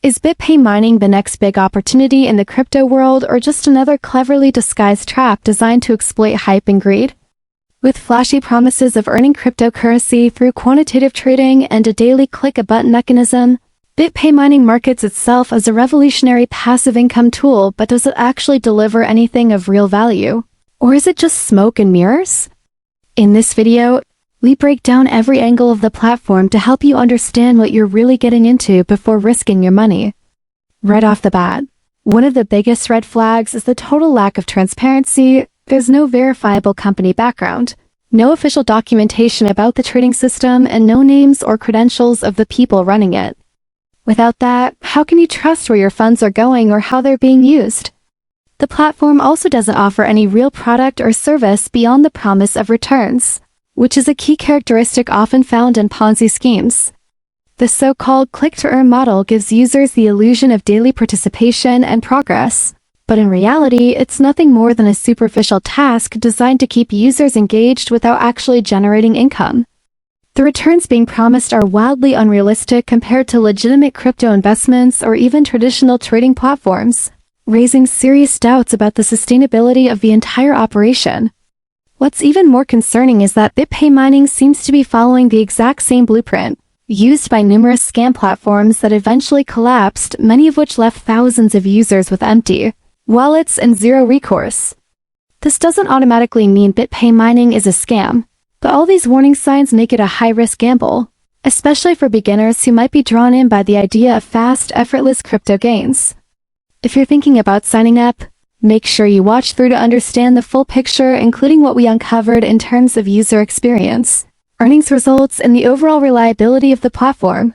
Is Bitpay Mining the next big opportunity in the crypto world, or just another cleverly disguised trap designed to exploit hype and greed? With flashy promises of earning cryptocurrency through quantitative trading and a daily click-a-button mechanism, Bitpay Mining markets itself as a revolutionary passive income tool, but does it actually deliver anything of real value? Or is it just smoke and mirrors? In this video, we break down every angle of the platform to help you understand what you're really getting into before risking your money. Right off the bat, one of the biggest red flags is the total lack of transparency. There's no verifiable company background, no official documentation about the trading system, and no names or credentials of the people running it. Without that, how can you trust where your funds are going or how they're being used? The platform also doesn't offer any real product or service beyond the promise of returns, which is a key characteristic often found in Ponzi schemes. The so-called click-to-earn model gives users the illusion of daily participation and progress, but in reality, it's nothing more than a superficial task designed to keep users engaged without actually generating income. The returns being promised are wildly unrealistic compared to legitimate crypto investments or even traditional trading platforms, raising serious doubts about the sustainability of the entire operation. What's even more concerning is that Bitpay Mining seems to be following the exact same blueprint, used by numerous scam platforms that eventually collapsed, many of which left thousands of users with empty wallets and zero recourse. This doesn't automatically mean Bitpay Mining is a scam, but all these warning signs make it a high-risk gamble, especially for beginners who might be drawn in by the idea of fast, effortless crypto gains. If you're thinking about signing up, make sure you watch through to understand the full picture, including what we uncovered in terms of user experience, earnings results, and the overall reliability of the platform.